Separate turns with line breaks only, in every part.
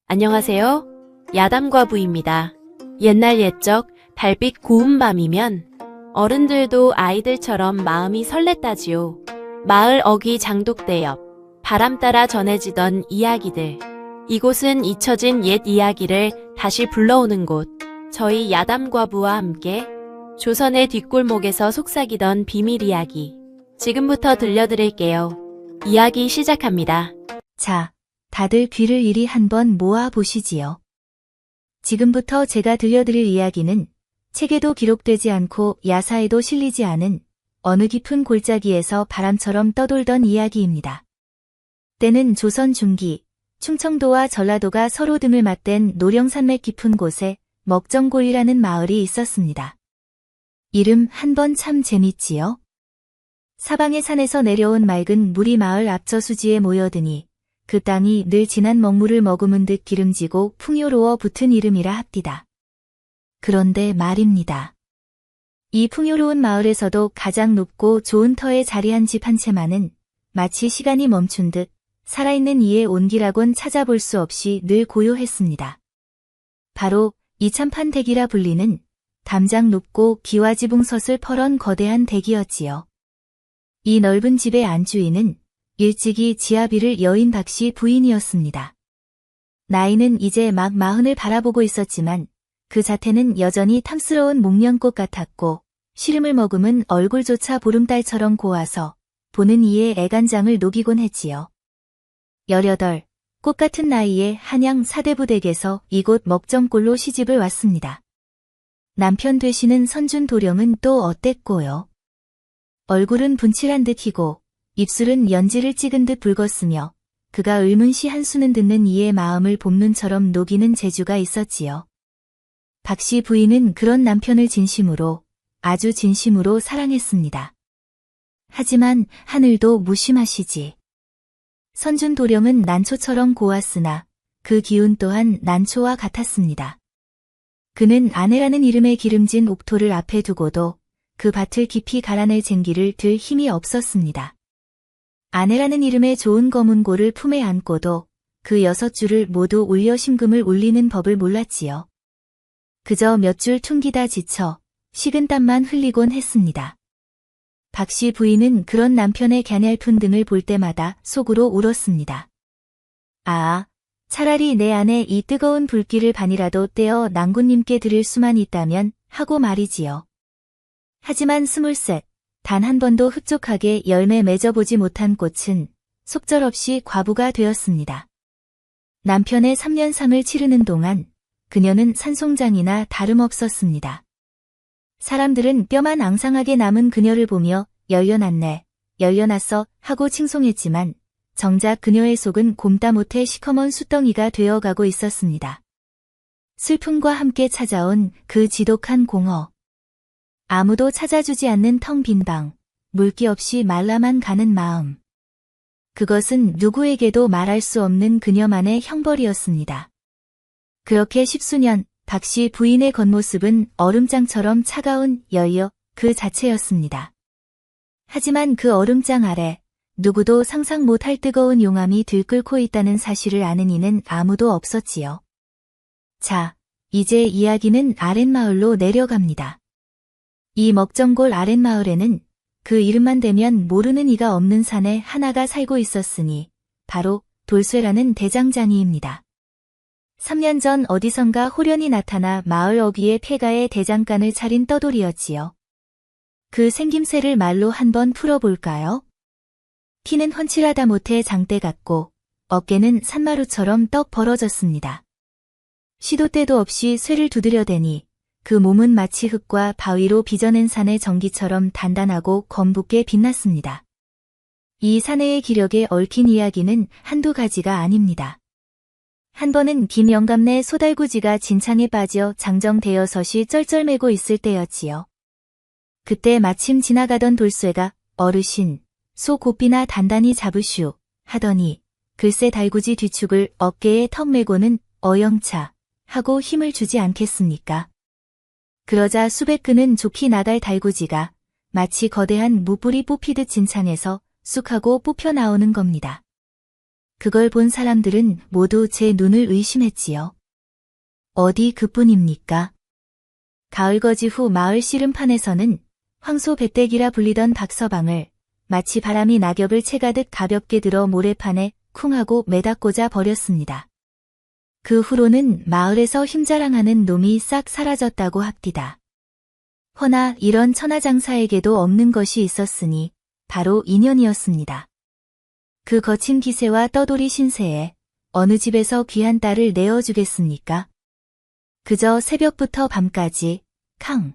안녕하세요. 야담과부입니다. 옛날 옛적 달빛 고운 밤이면 어른들도 아이들처럼 마음이 설렜다지요. 마을 어귀 장독대 옆 바람 따라 전해지던 이야기들. 이곳은 잊혀진 옛 이야기를 다시 불러오는 곳. 저희 야담과부와 함께 조선의 뒷골목에서 속삭이던 비밀 이야기. 지금부터 들려드릴게요. 이야기 시작합니다.
자, 다들 귀를 이리 한번 모아 보시지요. 지금부터 제가 들려드릴 이야기는 책에도 기록되지 않고 야사에도 실리지 않은 어느 깊은 골짜기에서 바람처럼 떠돌던 이야기입니다. 때는 조선 중기, 충청도와 전라도가 서로 등을 맞댄 노령산맥 깊은 곳에 먹정골이라는 마을이 있었습니다. 이름 한번 참 재밌지요? 사방의 산에서 내려온 맑은 물이 마을 앞저수지에 모여드니 그 땅이 늘 진한 먹물을 머금은 듯 기름지고 풍요로워 붙은 이름이라 합디다. 그런데 말입니다. 이 풍요로운 마을에서도 가장 높고 좋은 터에 자리한 집 한 채만은 마치 시간이 멈춘 듯 살아있는 이의 온기라곤 찾아볼 수 없이 늘 고요했습니다. 바로 이참판 댁이라 불리는 담장 높고 기와지붕 솥을 펄언 거대한 댁이었지요. 이 넓은 집의 안주인은 일찍이 지아비를 여인 박씨 부인이었습니다. 나이는 이제 막 40을 바라보고 있었지만 그 자태는 여전히 탐스러운 목련꽃 같았고 시름을 머금은 얼굴조차 보름달처럼 고와서 보는 이의 애간장을 녹이곤 했지요. 18, 꽃 같은 나이에 한양 사대부댁에서 이곳 먹정골로 시집을 왔습니다. 남편 되시는 선준 도령은 또 어땠고요. 얼굴은 분칠한 듯 희고 입술은 연지를 찍은 듯 붉었으며 그가 의문시 한수는 듣는 이의 마음을 봄눈처럼 녹이는 재주가 있었지요. 박씨 부인은 그런 남편을 진심으로, 아주 진심으로 사랑했습니다. 하지만 하늘도 무심하시지. 선준 도령은 난초처럼 고왔으나 그 기운 또한 난초와 같았습니다. 그는 아내라는 이름의 기름진 옥토를 앞에 두고도 그 밭을 깊이 갈아낼 쟁기를 들 힘이 없었습니다. 아내라는 이름의 좋은 검은 고를 품에 안고도 그 6줄을 모두 올려 심금을 울리는 법을 몰랐지요. 그저 몇 줄 퉁기다 지쳐 식은 땀만 흘리곤 했습니다. 박씨 부인은 그런 남편의 갸냘픈 등을 볼 때마다 속으로 울었습니다. 아, 차라리 내 안에 이 뜨거운 불길을 반이라도 떼어 낭군님께 드릴 수만 있다면 하고 말이지요. 하지만 23, 단 한 번도 흡족하게 열매 맺어보지 못한 꽃은 속절없이 과부가 되었습니다. 남편의 3년상을 치르는 동안 그녀는 산송장이나 다름없었습니다. 사람들은 뼈만 앙상하게 남은 그녀를 보며 열려났네, 열려났어 하고 칭송했지만 정작 그녀의 속은 곰다 못해 시커먼 숯덩이가 되어가고 있었습니다. 슬픔과 함께 찾아온 그 지독한 공허. 아무도 찾아주지 않는 텅 빈 방, 물기 없이 말라만 가는 마음. 그것은 누구에게도 말할 수 없는 그녀만의 형벌이었습니다. 그렇게 10수년, 박씨 부인의 겉모습은 얼음장처럼 차가운 열려 그 자체였습니다. 하지만 그 얼음장 아래 누구도 상상 못할 뜨거운 용암이 들끓고 있다는 사실을 아는 이는 아무도 없었지요. 자, 이제 이야기는 아랫마을로 내려갑니다. 이 먹정골 아랫마을에는 그 이름만 대면 모르는 이가 없는 사내 하나가 살고 있었으니 바로 돌쇠라는 대장장이입니다. 3년 전 어디선가 호련히 나타나 마을 어귀의 폐가에 대장간을 차린 떠돌이였지요. 그 생김새를 말로 한번 풀어볼까요? 키는 훤칠하다 못해 장대 같고 어깨는 산마루처럼 떡 벌어졌습니다. 시도 때도 없이 쇠를 두드려대니 그 몸은 마치 흙과 바위로 빚어낸 산의 전기처럼 단단하고 검붉게 빛났습니다. 이 사내의 기력에 얽힌 이야기는 한두 가지가 아닙니다. 한 번은 긴 영감내 소달구지가 진창에 빠져 장정대여섯이 쩔쩔매고 있을 때였지요. 그때 마침 지나가던 돌쇠가 어르신, 소 곱비나 단단히 잡으슈 하더니 글쎄 달구지 뒤축을 어깨에 턱 메고는 어영차 하고 힘을 주지 않겠습니까? 그러자 수백 끈은 좁히 나갈 달구지가 마치 거대한 무불이 뽑히듯 진창에서 쑥 하고 뽑혀 나오는 겁니다. 그걸 본 사람들은 모두 제 눈을 의심했지요. 어디 그뿐입니까? 가을거지 후 마을 씨름판에서는 황소배때기라 불리던 박서방을 마치 바람이 낙엽을 채가듯 가볍게 들어 모래판에 쿵 하고 매닫고자 버렸습니다. 그 후로는 마을에서 힘자랑하는 놈이 싹 사라졌다고 합디다. 허나 이런 천하장사에게도 없는 것이 있었으니 바로 인연이었습니다. 그 거친 기세와 떠돌이 신세에 어느 집에서 귀한 딸을 내어주겠습니까? 그저 새벽부터 밤까지 캉,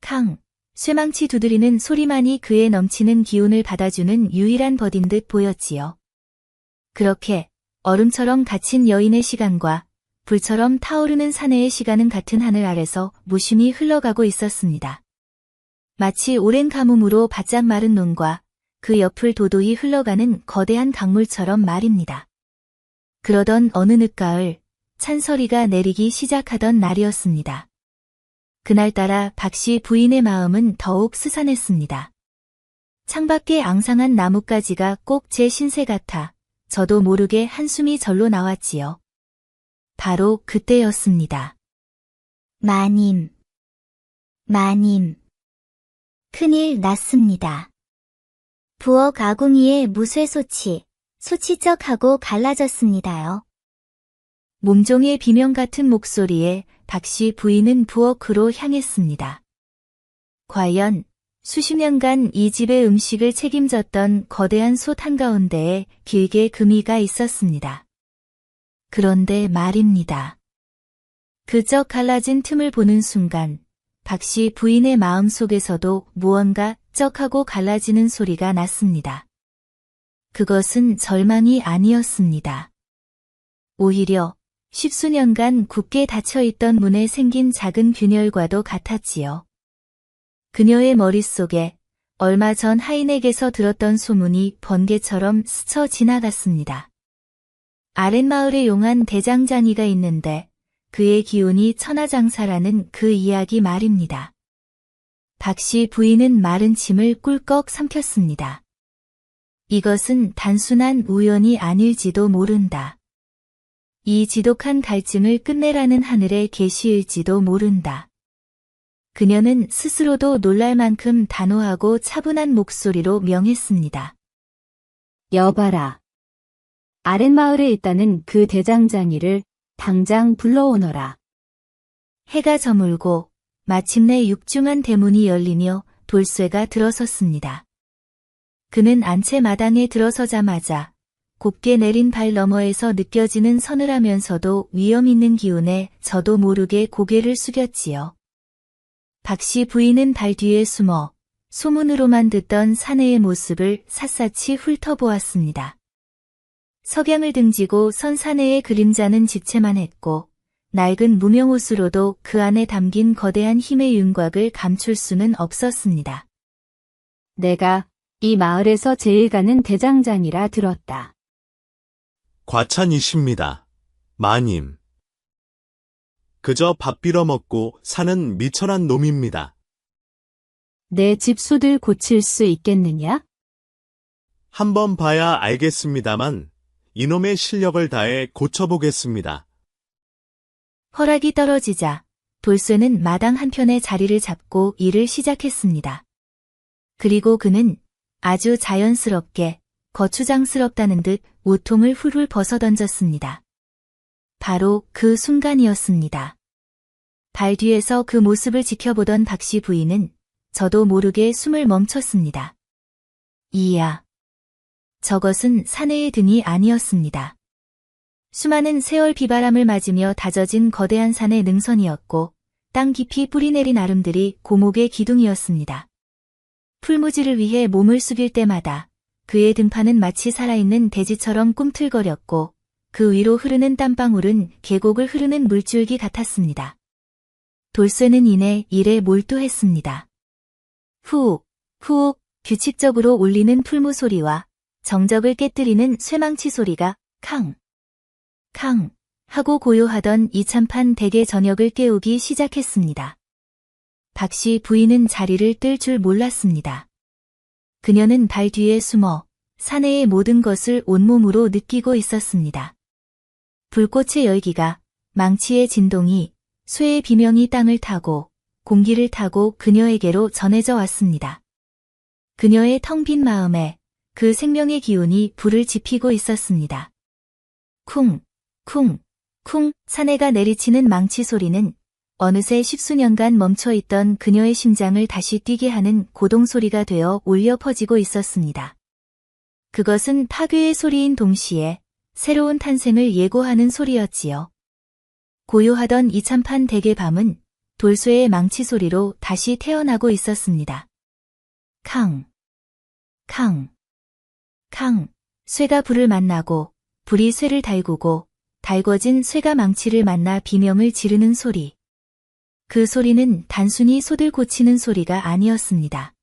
캉, 쇠망치 두드리는 소리만이 그의 넘치는 기운을 받아주는 유일한 벗인 듯 보였지요. 그렇게 얼음처럼 갇힌 여인의 시간과 불처럼 타오르는 사내의 시간은 같은 하늘 아래서 무심히 흘러가고 있었습니다. 마치 오랜 가뭄으로 바짝 마른 논과 그 옆을 도도히 흘러가는 거대한 강물처럼 말입니다. 그러던 어느 늦가을 찬서리가 내리기 시작하던 날이었습니다. 그날따라 박씨 부인의 마음은 더욱 스산했습니다. 창밖에 앙상한 나뭇가지가 꼭 제 신세 같아 저도 모르게 한숨이 절로 나왔지요. 바로 그때였습니다. 마님, 큰일 났습니다. 부엌 아궁이에 무쇠소치, 소치쩍하고 갈라졌습니다요. 몸종의 비명 같은 목소리에 박씨 부인은 부엌으로 향했습니다. 과연 수십 년간 이 집의 음식을 책임졌던 거대한 솥 한가운데에 길게 금이가 있었습니다. 그런데 말입니다. 그저 갈라진 틈을 보는 순간 박씨 부인의 마음속에서도 무언가 쩍하고 갈라지는 소리가 났습니다. 그것은 절망이 아니었습니다. 오히려 십수년간 굳게 닫혀있던 문에 생긴 작은 균열과도 같았지요. 그녀의 머릿속에 얼마 전 하인에게서 들었던 소문이 번개처럼 스쳐 지나갔습니다. 아랫마을에 용한 대장장이가 있는데 그의 기운이 천하장사라는 그 이야기 말입니다. 박씨 부인은 마른 침을 꿀꺽 삼켰습니다. 이것은 단순한 우연이 아닐지도 모른다. 이 지독한 갈증을 끝내라는 하늘의 계시일지도 모른다. 그녀는 스스로도 놀랄 만큼 단호하고 차분한 목소리로 명했습니다.
여봐라. 아랫마을에 있다는 그 대장장이를 당장 불러오너라.
해가 저물고 마침내 육중한 대문이 열리며 돌쇠가 들어섰습니다. 그는 안채 마당에 들어서자마자 곱게 내린 발 너머에서 느껴지는 서늘하면서도 위험 있는 기운에 저도 모르게 고개를 숙였지요. 박씨 부인은 발 뒤에 숨어 소문으로만 듣던 사내의 모습을 샅샅이 훑어보았습니다. 석양을 등지고 선 사내의 그림자는 지체만 했고 낡은 무명옷으로도 그 안에 담긴 거대한 힘의 윤곽을 감출 수는 없었습니다.
내가 이 마을에서 제일 가는 대장장이라 들었다.
과찬이십니다, 마님. 그저 밥 빌어먹고 사는 미천한 놈입니다.
내 집수들 고칠 수 있겠느냐?
한번 봐야 알겠습니다만 이놈의 실력을 다해 고쳐보겠습니다.
허락이 떨어지자 돌쇠는 마당 한편에 자리를 잡고 일을 시작했습니다. 그리고 그는 아주 자연스럽게 거추장스럽다는 듯 우통을 훌훌 벗어던졌습니다. 바로 그 순간이었습니다. 발 뒤에서 그 모습을 지켜보던 박씨 부인은 저도 모르게 숨을 멈췄습니다. 이야. 저것은 사내의 등이 아니었습니다. 수많은 세월 비바람을 맞으며 다져진 거대한 산의 능선이었고 땅 깊이 뿌리내린 아름들이 고목의 기둥이었습니다. 풀무지를 위해 몸을 숙일 때마다 그의 등판은 마치 살아있는 대지처럼 꿈틀거렸고 그 위로 흐르는 땀방울은 계곡을 흐르는 물줄기 같았습니다. 돌쇠는 이내 일에 몰두했습니다. 후욱, 후욱 규칙적으로 울리는 풀무 소리와 정적을 깨뜨리는 쇠망치 소리가 캉, 캉 하고 고요하던 이참판 댁의 저녁을 깨우기 시작했습니다. 박씨 부인은 자리를 뜰 줄 몰랐습니다. 그녀는 발 뒤에 숨어 사내의 모든 것을 온몸으로 느끼고 있었습니다. 불꽃의 열기가, 망치의 진동이, 쇠의 비명이 땅을 타고 공기를 타고 그녀에게로 전해져 왔습니다. 그녀의 텅 빈 마음에 그 생명의 기운이 불을 지피고 있었습니다. 쿵, 쿵, 쿵 사내가 내리치는 망치 소리는 어느새 십수년간 멈춰있던 그녀의 심장을 다시 뛰게 하는 고동소리가 되어 울려 퍼지고 있었습니다. 그것은 파괴의 소리인 동시에 새로운 탄생을 예고하는 소리였지요. 고요하던 이참판 댁의 밤은 돌쇠의 망치 소리로 다시 태어나고 있었습니다. 캉, 캉, 캉, 쇠가 불을 만나고 불이 쇠를 달구고 달궈진 쇠가 망치를 만나 비명을 지르는 소리. 그 소리는 단순히 소들 고치는 소리가 아니었습니다.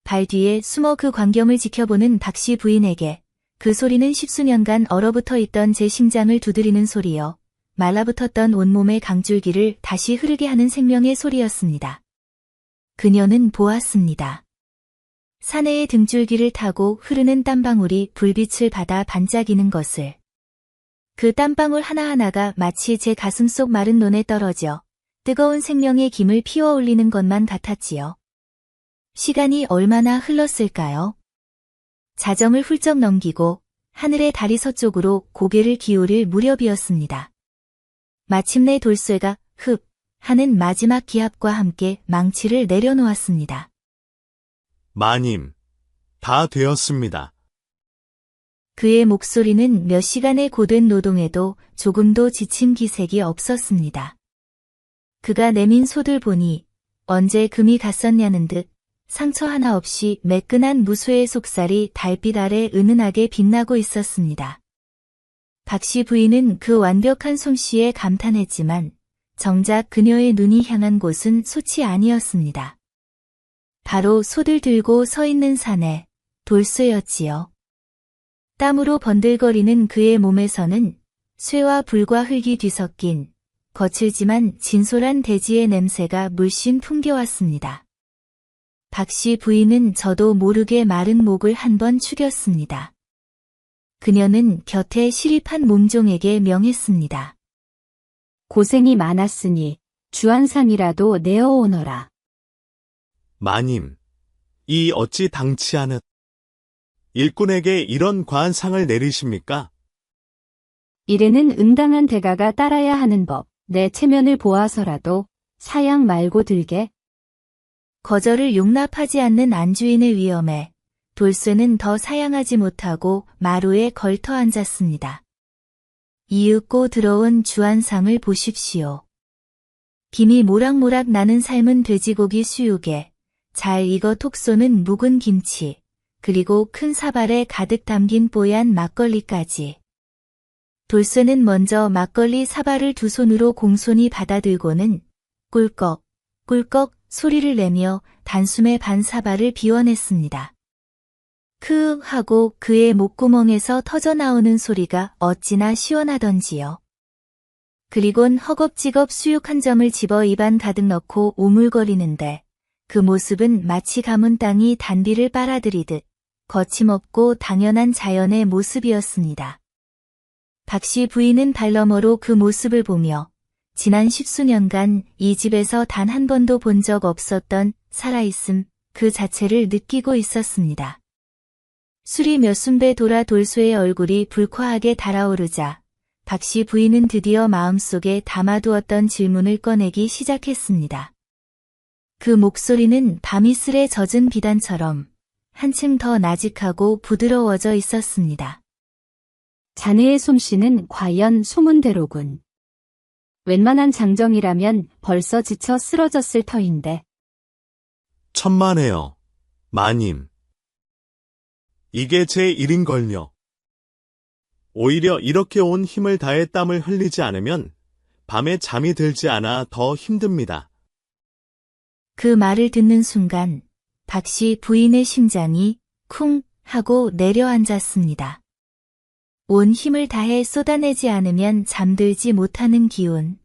발 뒤에 숨어 그 광경을 지켜보는 박씨 부인에게 그 소리는 십수년간 얼어붙어 있던 제 심장을 두드리는 소리여 말라붙었던 온몸의 강줄기를 다시 흐르게 하는 생명의 소리였습니다. 그녀는 보았습니다. 사내의 등줄기를 타고 흐르는 땀방울이 불빛을 받아 반짝이는 것을. 그 땀방울 하나하나가 마치 제 가슴 속 마른 논에 떨어져 뜨거운 생명의 김을 피워 올리는 것만 같았지요. 시간이 얼마나 흘렀을까요? 자정을 훌쩍 넘기고 하늘의 달이 서쪽으로 고개를 기울일 무렵이었습니다. 마침내 돌쇠가 흡 하는 마지막 기합과 함께 망치를 내려놓았습니다.
마님, 다 되었습니다.
그의 목소리는 몇 시간의 고된 노동에도 조금도 지친 기색이 없었습니다. 그가 내민 소들 보니 언제 금이 갔었냐는 듯 상처 하나 없이 매끈한 무쇠의 속살이 달빛 아래 은은하게 빛나고 있었습니다. 박씨 부인은 그 완벽한 솜씨에 감탄했지만 정작 그녀의 눈이 향한 곳은 솥이 아니었습니다. 바로 솥을 들고 서 있는 사내, 돌쇠였지요. 땀으로 번들거리는 그의 몸에서는 쇠와 불과 흙이 뒤섞인 거칠지만 진솔한 대지의 냄새가 물씬 풍겨왔습니다. 박씨 부인은 저도 모르게 마른 목을 한번 축였습니다. 그녀는 곁에 시립한 몸종에게 명했습니다.
고생이 많았으니 주안상이라도 내어오너라.
마님, 이 어찌 당치 않은 일꾼에게 이런 과한 상을 내리십니까?
이래는 응당한 대가가 따라야 하는 법. 내 체면을 보아서라도 사양 말고 들게.
거절을 용납하지 않는 안주인의 위험에 돌쇠는 더 사양하지 못하고 마루에 걸터 앉았습니다. 이윽고 들어온 주안상을 보십시오. 김이 모락모락 나는 삶은 돼지고기 수육에 잘 익어 톡 쏘는 묵은 김치, 그리고 큰 사발에 가득 담긴 뽀얀 막걸리까지. 돌쇠는 먼저 막걸리 사발을 두 손으로 공손히 받아들고는 꿀꺽, 꿀꺽 소리를 내며 단숨에 반 사발을 비워냈습니다. 크윽 하고 그의 목구멍에서 터져나오는 소리가 어찌나 시원하던지요. 그리곤 허겁지겁 수육 한 점을 집어 입안 가득 넣고 오물거리는데 그 모습은 마치 가문 땅이 단비를 빨아들이듯 거침없고 당연한 자연의 모습이었습니다. 박씨 부인은 발너머로 그 모습을 보며 지난 십수년간 이 집에서 단 한 번도 본 적 없었던 살아있음 그 자체를 느끼고 있었습니다. 술이 몇 순배 돌아 돌쇠의 얼굴이 불쾌하게 달아오르자 박씨 부인은 드디어 마음속에 담아두었던 질문을 꺼내기 시작했습니다. 그 목소리는 밤이슬에 젖은 비단처럼 한층 더 나직하고 부드러워져 있었습니다.
자네의 솜씨는 과연 소문대로군. 웬만한 장정이라면 벌써 지쳐 쓰러졌을 터인데.
천만에요, 마님. 이게 제 일인걸요. 오히려 이렇게 온 힘을 다해 땀을 흘리지 않으면 밤에 잠이 들지 않아 더 힘듭니다.
그 말을 듣는 순간 박씨 부인의 심장이 쿵 하고 내려앉았습니다. 온 힘을 다해 쏟아내지 않으면 잠들지 못하는 기운.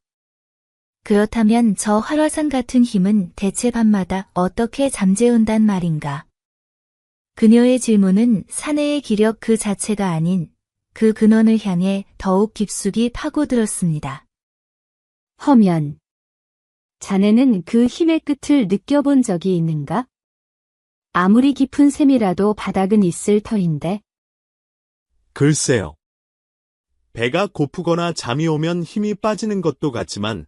그렇다면 저 활화산 같은 힘은 대체 밤마다 어떻게 잠재운단 말인가? 그녀의 질문은 사내의 기력 그 자체가 아닌 그 근원을 향해 더욱 깊숙이 파고들었습니다.
허면. 자네는 그 힘의 끝을 느껴본 적이 있는가? 아무리 깊은 샘이라도 바닥은 있을 터인데.
글쎄요. 배가 고프거나 잠이 오면 힘이 빠지는 것도 같지만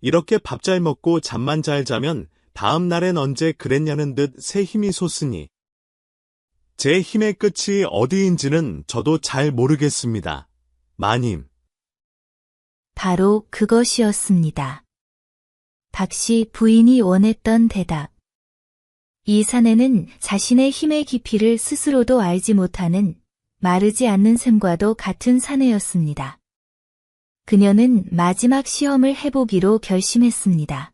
이렇게 밥 잘 먹고 잠만 잘 자면 다음 날엔 언제 그랬냐는 듯 새 힘이 솟으니 제 힘의 끝이 어디인지는 저도 잘 모르겠습니다. 마님.
바로 그것이었습니다. 박씨 부인이 원했던 대답. 이 사내는 자신의 힘의 깊이를 스스로도 알지 못하는 마르지 않는 샘과도 같은 사내였습니다. 그녀는 마지막 시험을 해보기로 결심했습니다.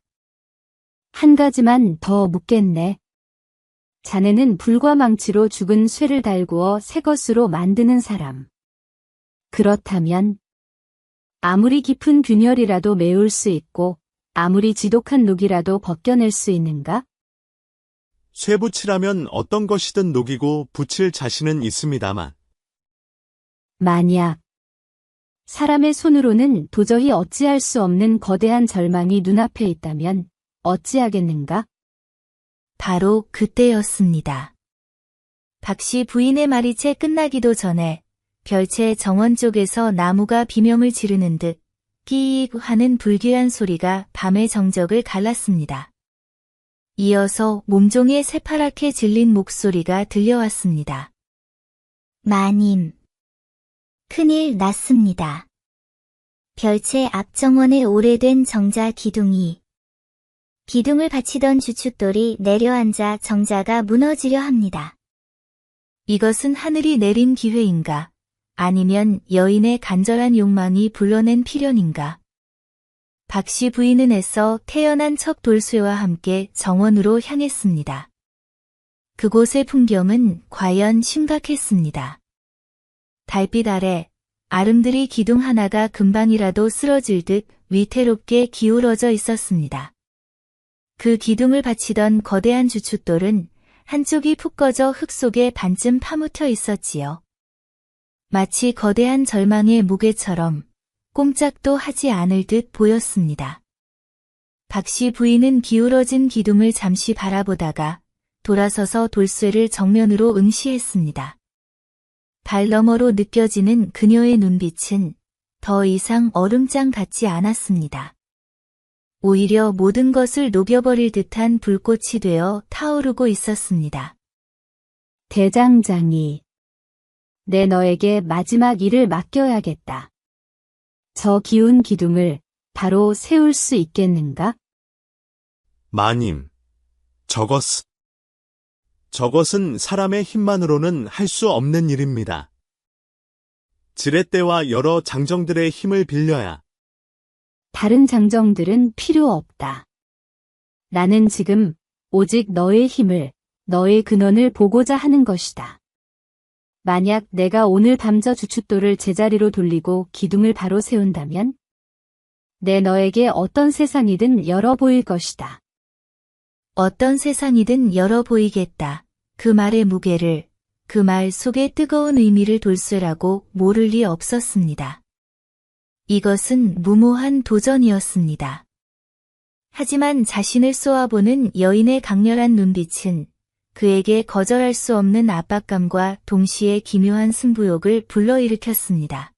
한 가지만 더 묻겠네. 자네는 불과 망치로 죽은 쇠를 달구어 새 것으로 만드는 사람. 그렇다면 아무리 깊은 균열이라도 메울 수 있고 아무리 지독한 녹이라도 벗겨낼 수 있는가?
쇠붙이라면 어떤 것이든 녹이고 붙일 자신은 있습니다만
만약 사람의 손으로는 도저히 어찌할 수 없는 거대한 절망이 눈앞에 있다면 어찌하겠는가?
바로 그때였습니다. 박씨 부인의 말이 채 끝나기도 전에 별채 정원 쪽에서 나무가 비명을 지르는 듯 끼익 하는 불길한 소리가 밤의 정적을 갈랐습니다. 이어서 몸종의 새파랗게 질린 목소리가 들려왔습니다. 마님, 큰일 났습니다. 별채 앞 정원의 오래된 정자 기둥이 기둥을 받치던 주춧돌이 내려앉아 정자가 무너지려 합니다. 이것은 하늘이 내린 기회인가? 아니면 여인의 간절한 욕망이 불러낸 필연인가? 박씨 부인은 애써 태어난 척 돌쇠와 함께 정원으로 향했습니다. 그곳의 풍경은 과연 심각했습니다. 달빛 아래 아름드리 기둥 하나가 금방이라도 쓰러질 듯 위태롭게 기울어져 있었습니다. 그 기둥을 받치던 거대한 주춧돌은 한쪽이 푹 꺼져 흙 속에 반쯤 파묻혀 있었지요. 마치 거대한 절망의 무게처럼 꼼짝도 하지 않을 듯 보였습니다. 박씨 부인은 기울어진 기둥을 잠시 바라보다가 돌아서서 돌쇠를 정면으로 응시했습니다. 발 너머로 느껴지는 그녀의 눈빛은 더 이상 얼음장 같지 않았습니다. 오히려 모든 것을 녹여버릴 듯한 불꽃이 되어 타오르고 있었습니다.
대장장이. 내 너에게 마지막 일을 맡겨야겠다. 저 기운 기둥을 바로 세울 수 있겠는가?
마님. 저것은 사람의 힘만으로는 할 수 없는 일입니다. 지렛대와 여러 장정들의 힘을 빌려야
다른 장정들은 필요 없다. 나는 지금 오직 너의 힘을, 너의 근원을 보고자 하는 것이다. 만약 내가 오늘 밤 저 주춧돌을 제자리로 돌리고 기둥을 바로 세운다면 내 너에게 어떤 세상이든 열어 보일 것이다.
어떤 세상이든 열어 보이겠다. 그 말의 무게를, 그 말 속의 뜨거운 의미를 돌쇠라고 모를 리 없었습니다. 이것은 무모한 도전이었습니다. 하지만 자신을 쏘아보는 여인의 강렬한 눈빛은 그에게 거절할 수 없는 압박감과 동시에 기묘한 승부욕을 불러일으켰습니다.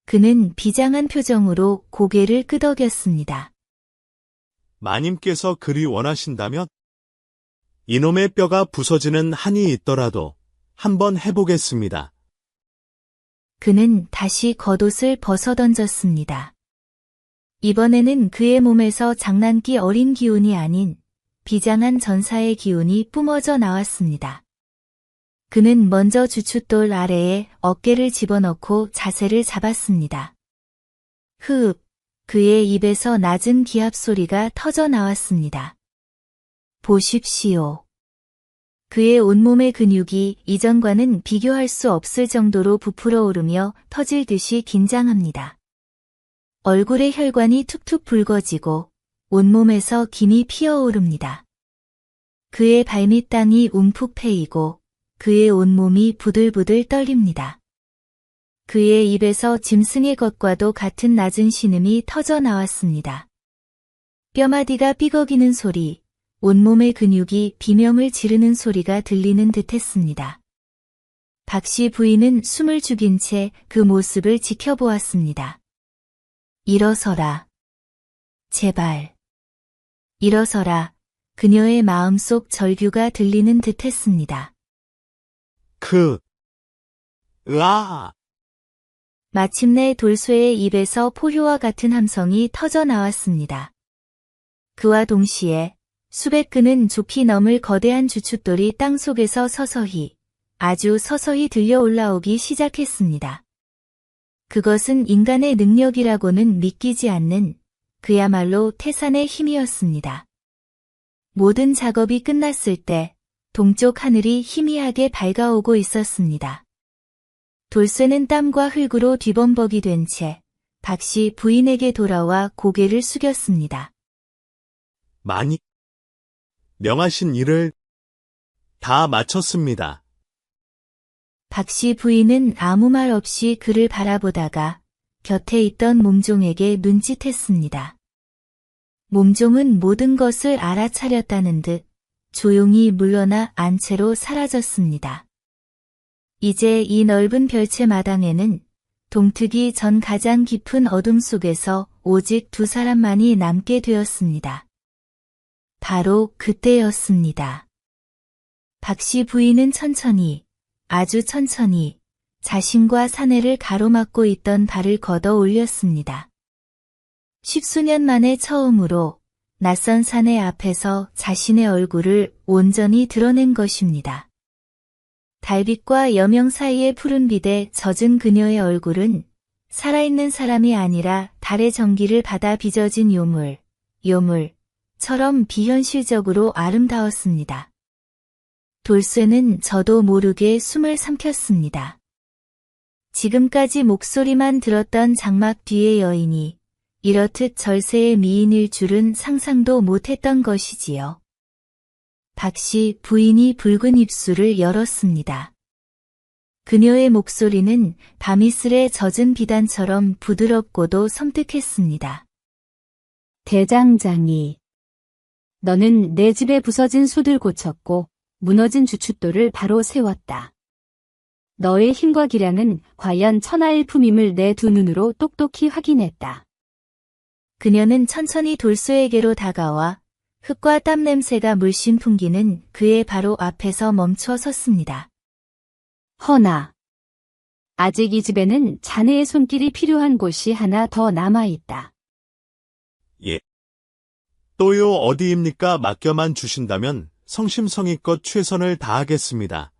그는 비장한 표정으로 고개를 끄덕였습니다.
마님께서 그리 원하신다면 이놈의 뼈가 부서지는 한이 있더라도 한번 해보겠습니다.
그는 다시 겉옷을 벗어던졌습니다. 이번에는 그의 몸에서 장난기 어린 기운이 아닌 비장한 전사의 기운이 뿜어져 나왔습니다. 그는 먼저 주춧돌 아래에 어깨를 집어넣고 자세를 잡았습니다. 흐흡, 그의 입에서 낮은 기합 소리가 터져 나왔습니다. 보십시오. 그의 온몸의 근육이 이전과는 비교할 수 없을 정도로 부풀어 오르며 터질 듯이 긴장합니다. 얼굴의 혈관이 툭툭 붉어지고 온몸에서 김이 피어오릅니다. 그의 발밑 땅이 움푹 패이고 그의 온몸이 부들부들 떨립니다. 그의 입에서 짐승의 것과도 같은 낮은 신음이 터져 나왔습니다. 뼈마디가 삐걱이는 소리, 온몸의 근육이 비명을 지르는 소리가 들리는 듯했습니다. 박씨 부인은 숨을 죽인 채 그 모습을 지켜보았습니다. 일어서라. 제발. 일어서라. 그녀의 마음속 절규가 들리는 듯했습니다.
으아!
마침내 돌쇠의 입에서 포효와 같은 함성이 터져 나왔습니다. 그와 동시에 수백 끈은 좁히 넘을 거대한 주춧돌이 땅속에서 서서히, 아주 서서히 들려 올라오기 시작했습니다. 그것은 인간의 능력이라고는 믿기지 않는 그야말로 태산의 힘이었습니다. 모든 작업이 끝났을 때 동쪽 하늘이 희미하게 밝아오고 있었습니다. 돌쇠는 땀과 흙으로 뒤범벅이 된 채 박씨 부인에게 돌아와 고개를 숙였습니다.
많이 명하신 일을 다 마쳤습니다.
박씨 부인은 아무 말 없이 그를 바라보다가 곁에 있던 몸종에게 눈짓했습니다. 몸종은 모든 것을 알아차렸다는 듯 조용히 물러나 안채로 사라졌습니다. 이제 이 넓은 별채 마당에는 동트기 전 가장 깊은 어둠 속에서 오직 두 사람만이 남게 되었습니다. 바로 그때였습니다. 박씨 부인은 천천히, 아주 천천히 자신과 사내를 가로막고 있던 발을 걷어 올렸습니다. 십수년 만에 처음으로 낯선 사내 앞에서 자신의 얼굴을 온전히 드러낸 것입니다. 달빛과 여명 사이의 푸른 빛에 젖은 그녀의 얼굴은 살아있는 사람이 아니라 달의 전기를 받아 빚어진 요물처럼 비현실적으로 아름다웠습니다. 돌쇠는 저도 모르게 숨을 삼켰습니다. 지금까지 목소리만 들었던 장막 뒤의 여인이 이렇듯 절세의 미인일 줄은 상상도 못했던 것이지요. 박씨 부인이 붉은 입술을 열었습니다. 그녀의 목소리는 밤이슬에 젖은 비단처럼 부드럽고도 섬뜩했습니다.
대장장이. 너는 내 집에 부서진 숯을 고쳤고 무너진 주춧돌을 바로 세웠다. 너의 힘과 기량은 과연 천하일품임을 내 두 눈으로 똑똑히 확인했다.
그녀는 천천히 돌쇠에게로 다가와 흙과 땀 냄새가 물씬 풍기는 그의 바로 앞에서 멈춰 섰습니다.
허나, 아직 이 집에는 자네의 손길이 필요한 곳이 하나 더 남아있다.
예. 또요 어디입니까? 맡겨만 주신다면 성심성의껏 최선을 다하겠습니다.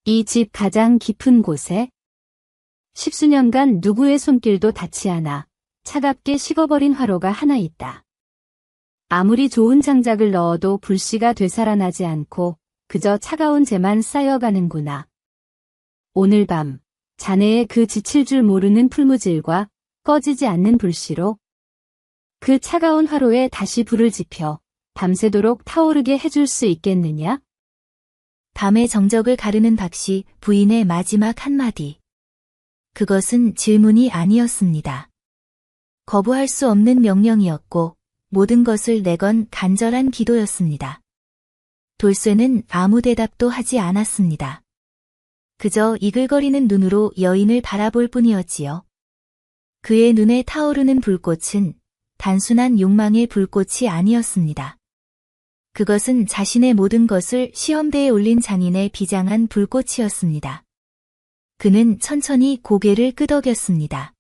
이 집 가장 깊은 곳에 십수년간 누구의 손길도 닿지 않아 차갑게 식어버린 화로가 하나 있다. 아무리 좋은 장작을 넣어도 불씨가 되살아나지 않고 그저 차가운 재만 쌓여가는구나. 오늘 밤 자네의 그 지칠 줄 모르는 풀무질과 꺼지지 않는 불씨로 그 차가운 화로에 다시 불을 지펴 밤새도록 타오르게 해줄 수 있겠느냐?
밤의 정적을 가르는 박씨 부인의 마지막 한마디. 그것은 질문이 아니었습니다. 거부할 수 없는 명령이었고 모든 것을 내건 간절한 기도였습니다. 돌쇠는 아무 대답도 하지 않았습니다. 그저 이글거리는 눈으로 여인을 바라볼 뿐이었지요. 그의 눈에 타오르는 불꽃은 단순한 욕망의 불꽃이 아니었습니다. 그것은 자신의 모든 것을 시험대에 올린 장인의 비장한 불꽃이었습니다. 그는 천천히 고개를 끄덕였습니다.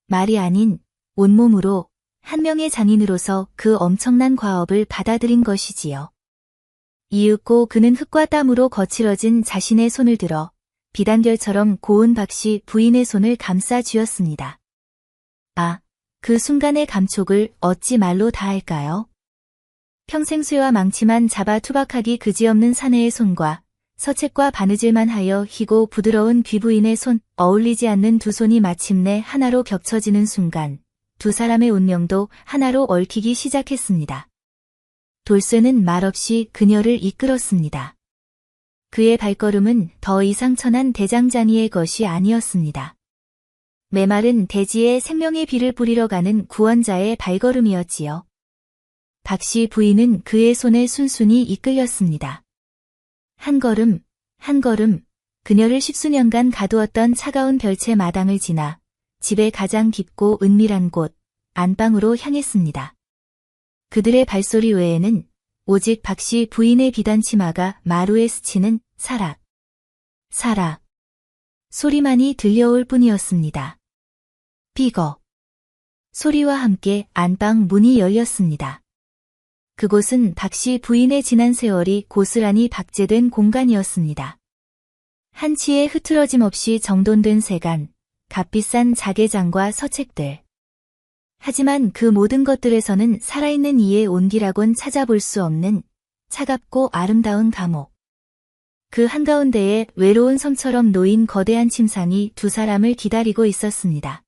말이 아닌 온몸으로 한 명의 장인으로서 그 엄청난 과업을 받아들인 것이지요. 이윽고 그는 흙과 땀으로 거칠어진 자신의 손을 들어 비단결처럼 고운 박씨 부인의 손을 감싸 쥐었습니다. 아, 그 순간의 감촉을 어찌 말로 다할까요? 평생 쇠와 망치만 잡아 투박하기 그지없는 사내의 손과 서책과 바느질만 하여 희고 부드러운 귀부인의 손, 어울리지 않는 두 손이 마침내 하나로 겹쳐지는 순간 두 사람의 운명도 하나로 얽히기 시작했습니다. 돌쇠는 말없이 그녀를 이끌었습니다. 그의 발걸음은 더 이상 천한 대장장이의 것이 아니었습니다. 메마른 대지에 생명의 비를 뿌리러 가는 구원자의 발걸음이었지요. 박씨 부인은 그의 손에 순순히 이끌렸습니다. 한 걸음, 한 걸음, 그녀를 십수년간 가두었던 차가운 별채 마당을 지나 집의 가장 깊고 은밀한 곳, 안방으로 향했습니다. 그들의 발소리 외에는 오직 박씨 부인의 비단 치마가 마루에 스치는 사락, 사락 소리만이 들려올 뿐이었습니다. 삐걱 소리와 함께 안방 문이 열렸습니다. 그곳은 박씨 부인의 지난 세월이 고스란히 박제된 공간이었습니다. 한치의 흐트러짐 없이 정돈된 세간, 값비싼 자개장과 서책들. 하지만 그 모든 것들에서는 살아있는 이의 온기라곤 찾아볼 수 없는 차갑고 아름다운 감옥. 그 한가운데에 외로운 섬처럼 놓인 거대한 침상이 두 사람을 기다리고 있었습니다.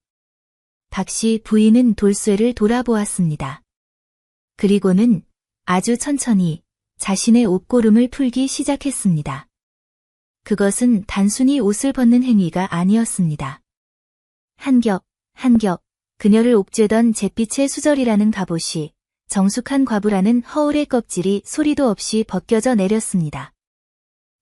박씨 부인은 돌쇠를 돌아보았습니다. 그리고는 아주 천천히 자신의 옷고름을 풀기 시작했습니다. 그것은 단순히 옷을 벗는 행위가 아니었습니다. 한 겹, 한 겹, 그녀를 옥죄던 잿빛의 수절이라는 갑옷이, 정숙한 과부라는 허울의 껍질이 소리도 없이 벗겨져 내렸습니다.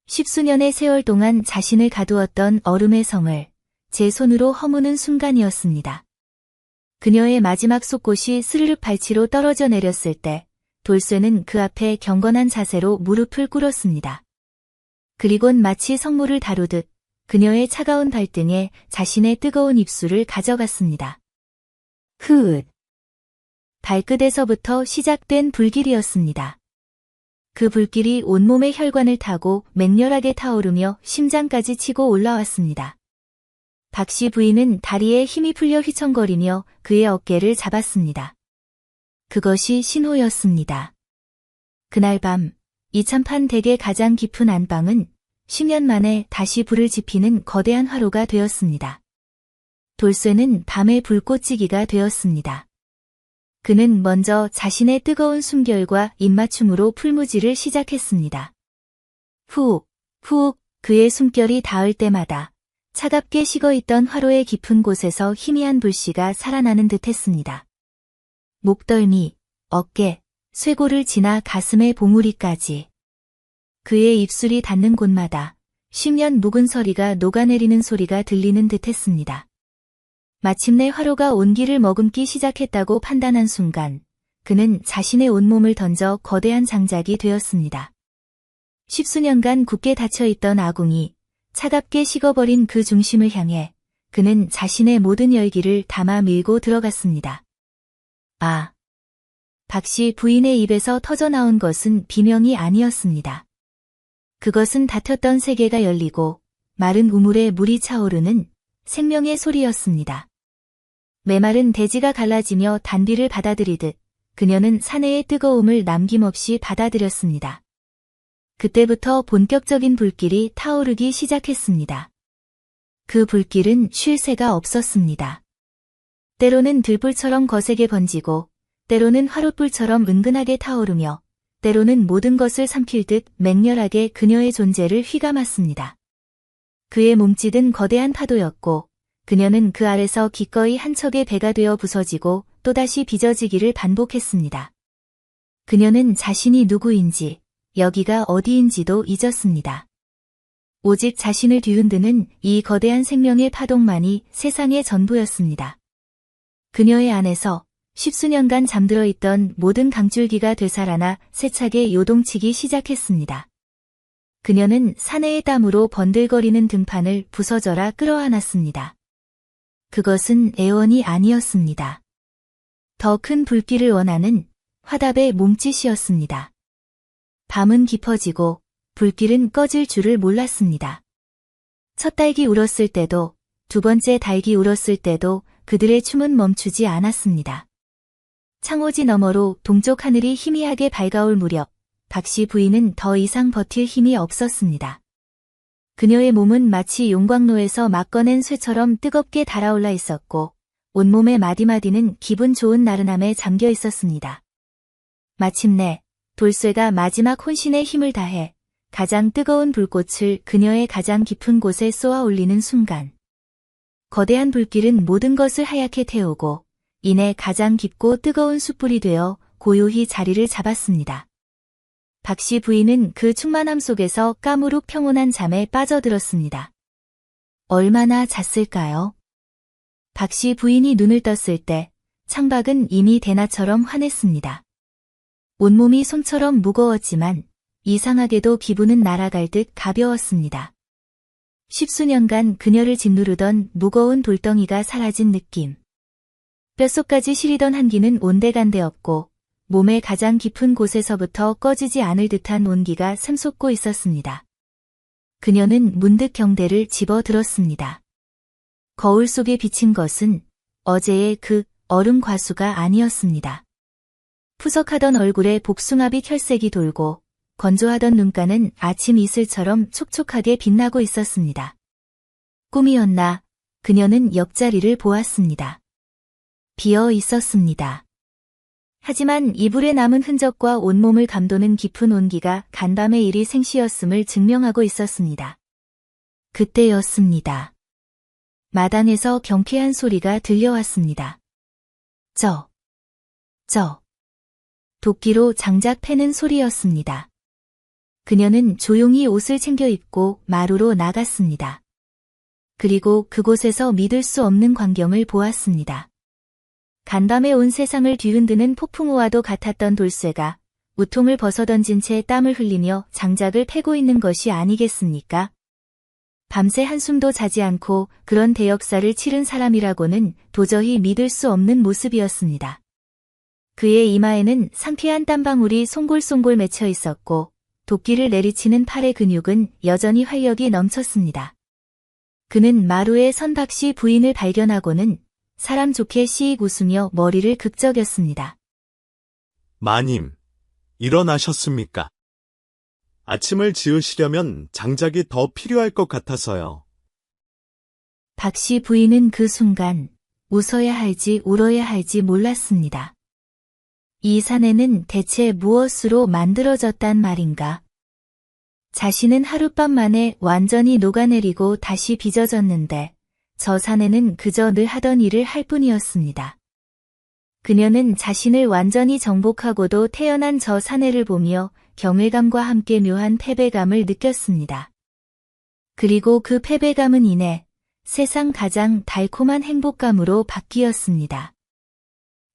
십수년의 세월 동안 자신을 가두었던 얼음의 성을 제 손으로 허무는 순간이었습니다. 그녀의 마지막 속옷이 스르륵 발치로 떨어져 내렸을 때 돌쇠는 그 앞에 경건한 자세로 무릎을 꿇었습니다. 그리곤 마치 성물을 다루듯 그녀의 차가운 발등에 자신의 뜨거운 입술을 가져갔습니다. 흐읒. 발끝에서부터 시작된 불길이었습니다. 그 불길이 온몸의 혈관을 타고 맹렬하게 타오르며 심장까지 치고 올라왔습니다. 박씨 부인은 다리에 힘이 풀려 휘청거리며 그의 어깨를 잡았습니다. 그것이 신호였습니다. 그날 밤, 이참판 댁의 가장 깊은 안방은 10년 만에 다시 불을 지피는 거대한 화로가 되었습니다. 돌쇠는 밤의 불꽃지기가 되었습니다. 그는 먼저 자신의 뜨거운 숨결과 입맞춤으로 풀무지를 시작했습니다. 후, 후, 그의 숨결이 닿을 때마다 차갑게 식어있던 화로의 깊은 곳에서 희미한 불씨가 살아나는 듯 했습니다. 목덜미, 어깨, 쇄골을 지나 가슴의 봉우리까지. 그의 입술이 닿는 곳마다 10년 묵은 서리가 녹아내리는 소리가 들리는 듯 했습니다. 마침내 화로가 온기를 머금기 시작했다고 판단한 순간, 그는 자신의 온몸을 던져 거대한 장작이 되었습니다. 십수년간 굳게 닫혀있던 아궁이, 차갑게 식어버린 그 중심을 향해 그는 자신의 모든 열기를 담아 밀고 들어갔습니다. 아! 박씨 부인의 입에서 터져나온 것은 비명이 아니었습니다. 그것은 닫혔던 세계가 열리고 마른 우물에 물이 차오르는 생명의 소리였습니다. 메마른 대지가 갈라지며 단비를 받아들이듯 그녀는 사내의 뜨거움을 남김없이 받아들였습니다. 그때부터 본격적인 불길이 타오르기 시작했습니다. 그 불길은 쉴 새가 없었습니다. 때로는 들불처럼 거세게 번지고, 때로는 화롯불처럼 은근하게 타오르며, 때로는 모든 것을 삼킬 듯 맹렬하게 그녀의 존재를 휘감았습니다. 그의 몸짓은 거대한 파도였고, 그녀는 그 아래서 기꺼이 한 척의 배가 되어 부서지고 또다시 빚어지기를 반복했습니다. 그녀는 자신이 누구인지, 여기가 어디인지도 잊었습니다. 오직 자신을 뒤흔드는 이 거대한 생명의 파동만이 세상의 전부였습니다. 그녀의 안에서 십수년간 잠들어 있던 모든 강줄기가 되살아나 세차게 요동치기 시작했습니다. 그녀는 사내의 땀으로 번들거리는 등판을 부서져라 끌어안았습니다. 그것은 애원이 아니었습니다. 더 큰 불길을 원하는 화답의 몸짓이었습니다. 밤은 깊어지고 불길은 꺼질 줄을 몰랐습니다. 첫 닭이 울었을 때도, 두 번째 닭이 울었을 때도 그들의 춤은 멈추지 않았습니다. 창호지 너머로 동쪽 하늘이 희미하게 밝아올 무렵, 박씨 부인은 더 이상 버틸 힘이 없었습니다. 그녀의 몸은 마치 용광로에서 막 꺼낸 쇠처럼 뜨겁게 달아올라 있었고, 온몸의 마디마디는 기분 좋은 나른함에 잠겨 있었습니다. 마침내 돌쇠가 마지막 혼신의 힘을 다해 가장 뜨거운 불꽃을 그녀의 가장 깊은 곳에 쏘아 올리는 순간, 거대한 불길은 모든 것을 하얗게 태우고 이내 가장 깊고 뜨거운 숯불이 되어 고요히 자리를 잡았습니다. 박씨 부인은 그 충만함 속에서 까무룩 평온한 잠에 빠져들었습니다. 얼마나 잤을까요? 박씨 부인이 눈을 떴을 때 창밖은 이미 대낮처럼 환했습니다. 온몸이 손처럼 무거웠지만 이상하게도 기분은 날아갈 듯 가벼웠습니다. 십수년간 그녀를 짓누르던 무거운 돌덩이가 사라진 느낌. 뼛속까지 시리던 한기는 온데간데 없고 몸의 가장 깊은 곳에서부터 꺼지지 않을 듯한 온기가 샘솟고 있었습니다. 그녀는 문득 경대를 집어들었습니다. 거울 속에 비친 것은 어제의 그 얼음 과수가 아니었습니다. 푸석하던 얼굴에 복숭아빛 혈색이 돌고 건조하던 눈가는 아침 이슬처럼 촉촉하게 빛나고 있었습니다. 꿈이었나? 그녀는 옆자리를 보았습니다. 비어 있었습니다. 하지만 이불에 남은 흔적과 온몸을 감도는 깊은 온기가 간밤의 일이 생시였음을 증명하고 있었습니다. 그때였습니다. 마당에서 경쾌한 소리가 들려왔습니다. 도끼로 장작 패는 소리였습니다. 그녀는 조용히 옷을 챙겨 입고 마루로 나갔습니다. 그리고 그곳에서 믿을 수 없는 광경을 보았습니다. 간밤에 온 세상을 뒤흔드는 폭풍우와도 같았던 돌쇠가 우통을 벗어던진 채 땀을 흘리며 장작을 패고 있는 것이 아니겠습니까? 밤새 한숨도 자지 않고 그런 대역사를 치른 사람이라고는 도저히 믿을 수 없는 모습이었습니다. 그의 이마에는 상쾌한 땀방울이 송골송골 맺혀 있었고 도끼를 내리치는 팔의 근육은 여전히 활력이 넘쳤습니다. 그는 마루에 선 박씨 부인을 발견하고는 사람 좋게 씩 웃으며 머리를 극적였습니다.
마님, 일어나셨습니까? 아침을 지으시려면 장작이 더 필요할 것 같아서요.
박씨 부인은 그 순간 웃어야 할지 울어야 할지 몰랐습니다. 이 사내는 대체 무엇으로 만들어졌단 말인가? 자신은 하룻밤 만에 완전히 녹아내리고 다시 빚어졌는데 저 사내는 그저 늘 하던 일을 할 뿐이었습니다. 그녀는 자신을 완전히 정복하고도 태어난 저 사내를 보며 경외감과 함께 묘한 패배감을 느꼈습니다. 그리고 그 패배감은 이내 세상 가장 달콤한 행복감으로 바뀌었습니다.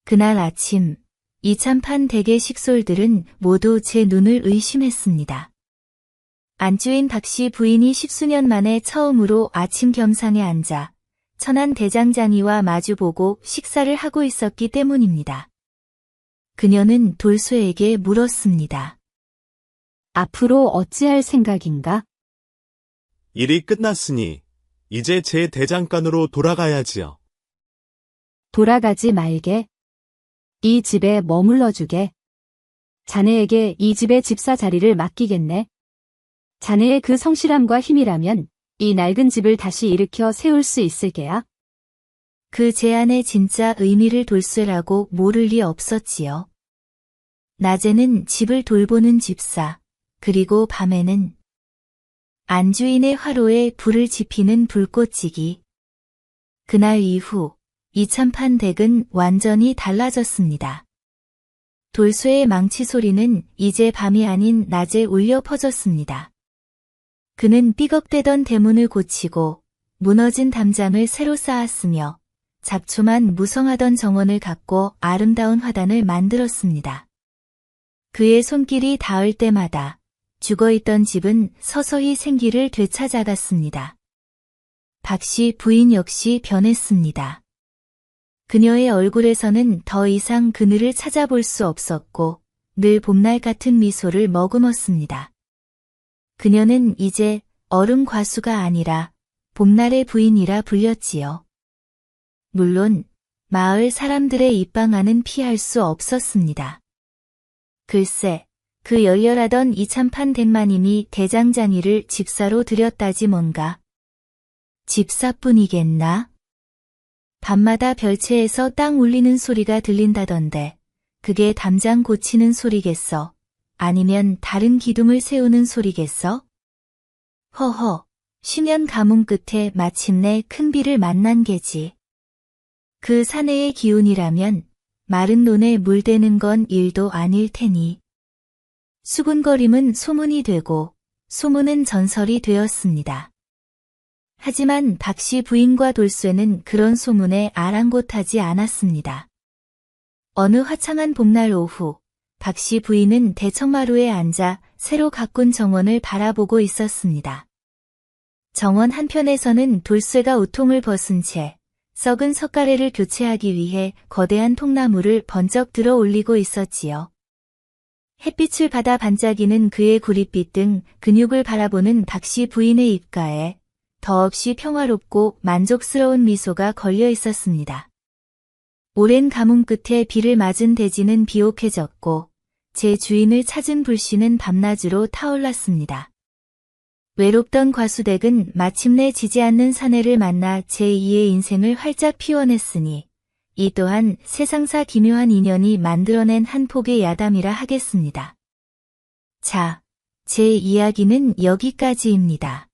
그날 아침 이참판 댁의 식솔들은 모두 제 눈을 의심했습니다. 안주인 박씨 부인이 십수년 만에 처음으로 아침 겸상에 앉아 천한 대장장이와 마주보고 식사를 하고 있었기 때문입니다. 그녀는 돌쇠에게 물었습니다.
앞으로 어찌할 생각인가?
일이 끝났으니 이제 제 대장간으로 돌아가야지요.
돌아가지 말게. 이 집에 머물러 주게. 자네에게 이 집의 집사 자리를 맡기겠네. 자네의 그 성실함과 힘이라면 이 낡은 집을 다시 일으켜 세울 수 있을 게야.
그 제안의 진짜 의미를 돌쇠라고 모를 리 없었지요. 낮에는 집을 돌보는 집사, 그리고 밤에는 안주인의 화로에 불을 지피는 불꽃지기. 그날 이후 이참판 댁은 완전히 달라졌습니다. 돌쇠의 망치 소리는 이제 밤이 아닌 낮에 울려 퍼졌습니다. 그는 삐걱대던 대문을 고치고 무너진 담장을 새로 쌓았으며 잡초만 무성하던 정원을 갚고 아름다운 화단을 만들었습니다. 그의 손길이 닿을 때마다 죽어있던 집은 서서히 생기를 되찾아갔습니다. 박씨 부인 역시 변했습니다. 그녀의 얼굴에서는 더 이상 그늘을 찾아볼 수 없었고 늘 봄날 같은 미소를 머금었습니다. 그녀는 이제 얼음 과수가 아니라 봄날의 부인이라 불렸지요. 물론 마을 사람들의 입방아는 피할 수 없었습니다. 글쎄, 그 열렬하던 이참판 댁마님이 대장장이를 집사로 들였다지 뭔가. 집사뿐이겠나? 밤마다 별채에서 땅 울리는 소리가 들린다던데 그게 담장 고치는 소리겠어. 아니면 다른 기둥을 세우는 소리겠어? 허허, 쉬면 가뭄 끝에 마침내 큰 비를 만난 게지. 그 사내의 기운이라면 마른 논에 물대는 건 일도 아닐 테니. 수군거림은 소문이 되고 소문은 전설이 되었습니다. 하지만 박씨 부인과 돌쇠는 그런 소문에 아랑곳하지 않았습니다. 어느 화창한 봄날 오후, 박씨 부인은 대청마루에 앉아 새로 가꾼 정원을 바라보고 있었습니다. 정원 한편에서는 돌쇠가 우통을 벗은 채 썩은 석가래를 교체하기 위해 거대한 통나무를 번쩍 들어 올리고 있었지요. 햇빛을 받아 반짝이는 그의 구릿빛 등 근육을 바라보는 박씨 부인의 입가에 더없이 평화롭고 만족스러운 미소가 걸려 있었습니다. 오랜 가뭄 끝에 비를 맞은 대지는 비옥해졌고 제 주인을 찾은 불씨는 밤낮으로 타올랐습니다. 외롭던 과수댁은 마침내 지지 않는 사내를 만나 제2의 인생을 활짝 피워냈으니 이 또한 세상사 기묘한 인연이 만들어낸 한 폭의 야담이라 하겠습니다. 자, 제 이야기는 여기까지입니다.